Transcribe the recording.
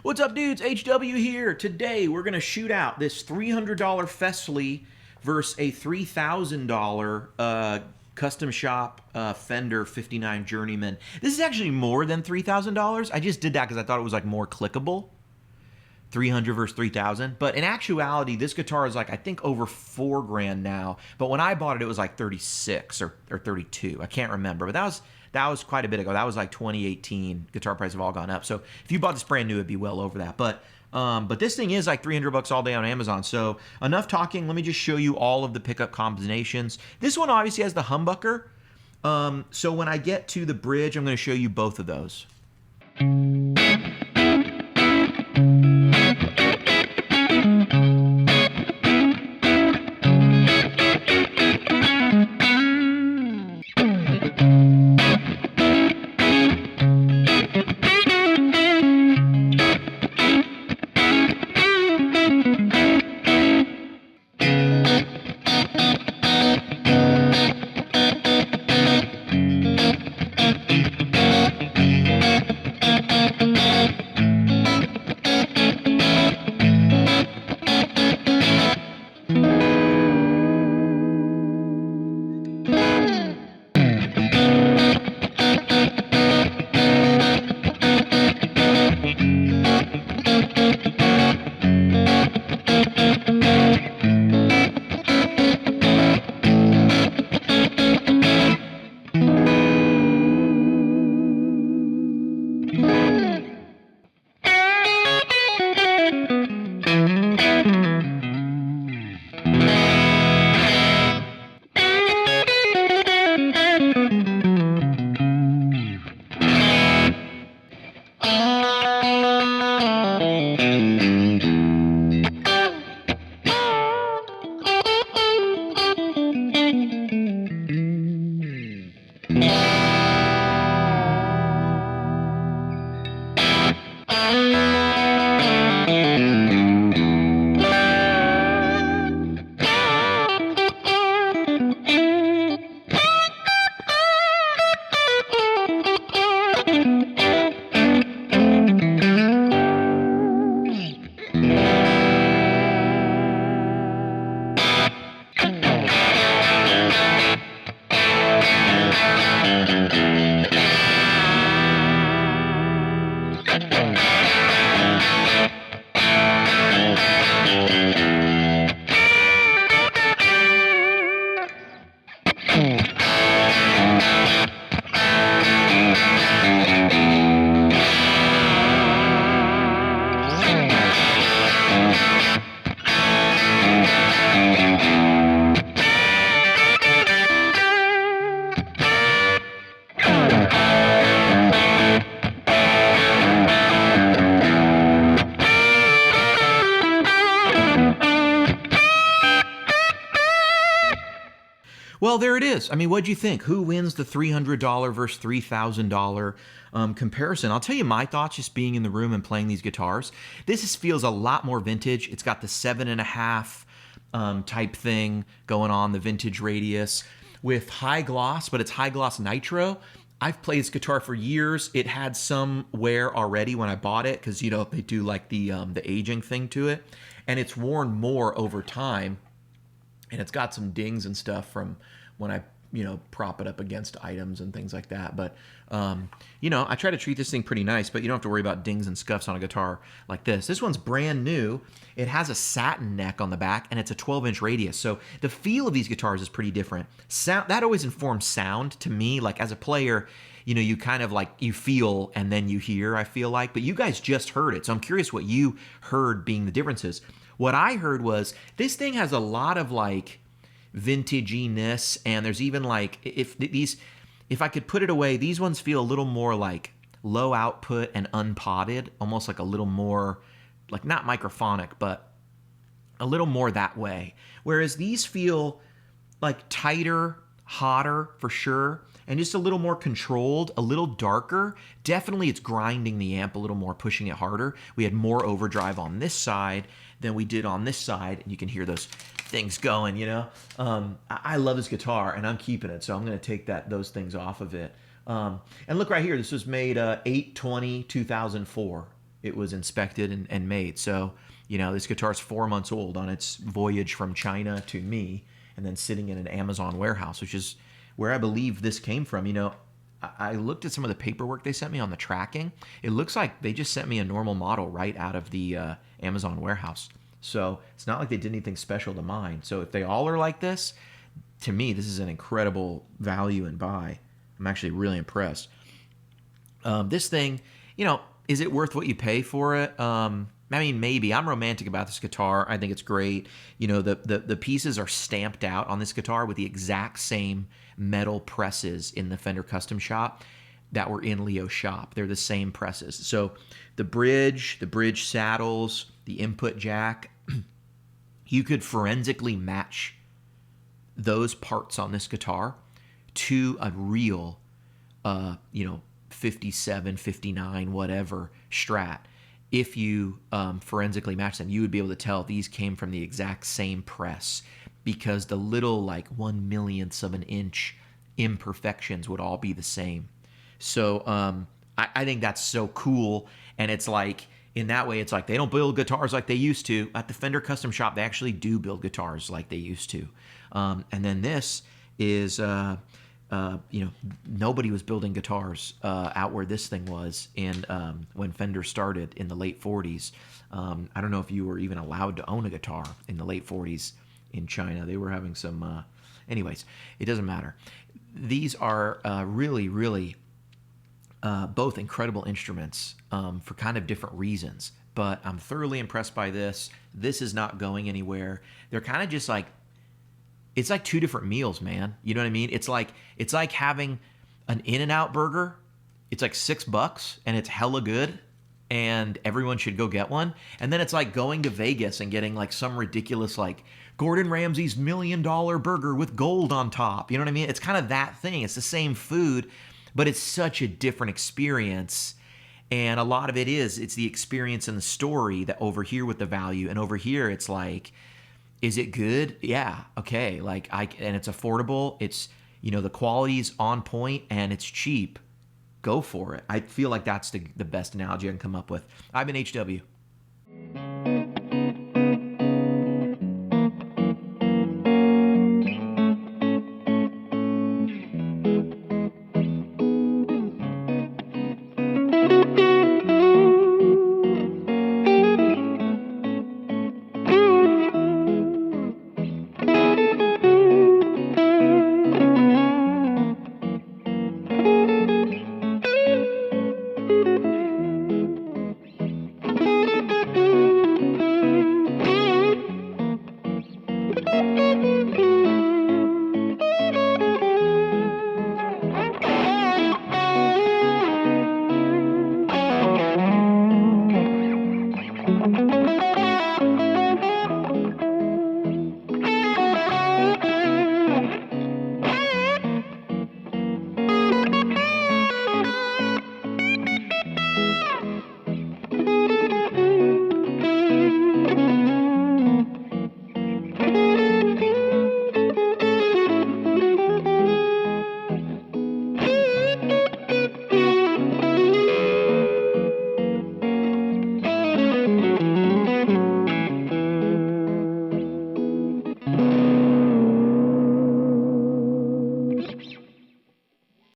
What's up, dudes? HW here. Today we're gonna shoot out this $300 Fesley versus a $3,000 custom shop Fender 59 Journeyman. This is actually more than $3,000. I just did that because I thought it was like more clickable. 300 versus 3,000. But in actuality, this guitar is like, I think over 4 grand now. But when I bought it, it was like 36 or 32. I can't remember. But that was quite a bit ago. That was like 2018. Guitar prices have all gone up. So if you bought this brand new, it'd be well over that. But this thing is like 300 bucks all day on Amazon. So enough talking. Let me just show you all of the pickup combinations. This one obviously has the humbucker. So when I get to the bridge, I'm going to show you both of those. Well, there it is. I mean, what'd you think? Who wins the $300 versus $3,000 comparison? I'll tell you my thoughts just being in the room and playing these guitars. Feels a lot more vintage. It's got the 7.5 type thing going on, the vintage radius with high gloss, but it's high gloss nitro. I've played this guitar for years. It had some wear already when I bought it because, you know, they do like the aging thing to it. And it's worn more over time. And it's got some dings and stuff from when I, you know, prop it up against items and things like that. But, you know, I try to treat this thing pretty nice, but you don't have to worry about dings and scuffs on a guitar like this. This one's brand new. It has a satin neck on the back, and it's a 12-inch radius. So the feel of these guitars is pretty different. Sound, that always informs sound to me. Like, as a player, you know, you kind of like, you feel and then you hear, I feel like. But you guys just heard it, so I'm curious what you heard being the differences. What I heard was this thing has a lot of like vintaginess, and there's even like, if I could put it away, these ones feel a little more like low output and unpotted, almost like a little more like not microphonic, but a little more that way. Whereas these feel like tighter, hotter for sure, and just a little more controlled, a little darker. Definitely it's grinding the amp a little more, pushing it harder. We had more overdrive on this side than we did on this side, and you can hear those things going, you know? I love this guitar, and I'm keeping it, so I'm gonna take those things off of it. And look right here, this was made 8/20/2004. it was inspected and made. So, this guitar's 4 months old on its voyage from China to me, and then sitting in an Amazon warehouse, which is where I believe this came from. I looked at some of the paperwork they sent me on the tracking. It looks like they just sent me a normal model right out of the Amazon warehouse. So it's not like they did anything special to mine. So if they all are like this, to me, this is an incredible value and buy. I'm actually really impressed. This thing, is it worth what you pay for it? Maybe. I'm romantic about this guitar. I think it's great. The pieces are stamped out on this guitar with the exact same metal presses in the Fender Custom Shop that were in Leo's shop. They're the same presses. So the bridge saddles, the input jack, you could forensically match those parts on this guitar to a real, 57, 59, whatever Strat. If you forensically match them, you would be able to tell these came from the exact same press, because the little 1/1,000,000th of an inch imperfections would all be the same. So I think that's so cool. And it's in that way, it's they don't build guitars like they used to. At the Fender Custom Shop, they actually do build guitars like they used to. And then this is, nobody was building guitars out where this thing was when Fender started in the late 40s. I don't know if you were even allowed to own a guitar in the late 40s in China. They were having some... anyways, it doesn't matter. These are really, really both incredible instruments for kind of different reasons. But I'm thoroughly impressed by this. This is not going anywhere. They're kind of just it's like two different meals, man. You know what I mean? It's like having an In-N-Out burger. It's $6 and it's hella good, and everyone should go get one. And then it's like going to Vegas and getting some ridiculous Gordon Ramsay's $1 million burger with gold on top. You know what I mean? It's kind of that thing. It's the same food, but it's such a different experience. And a lot of it's the experience and the story that over here with the value, and over here it's is it good? Yeah, okay. And it's affordable. It's, the quality's on point and it's cheap. Go for it. I feel like that's the best analogy I can come up with. I've been HW.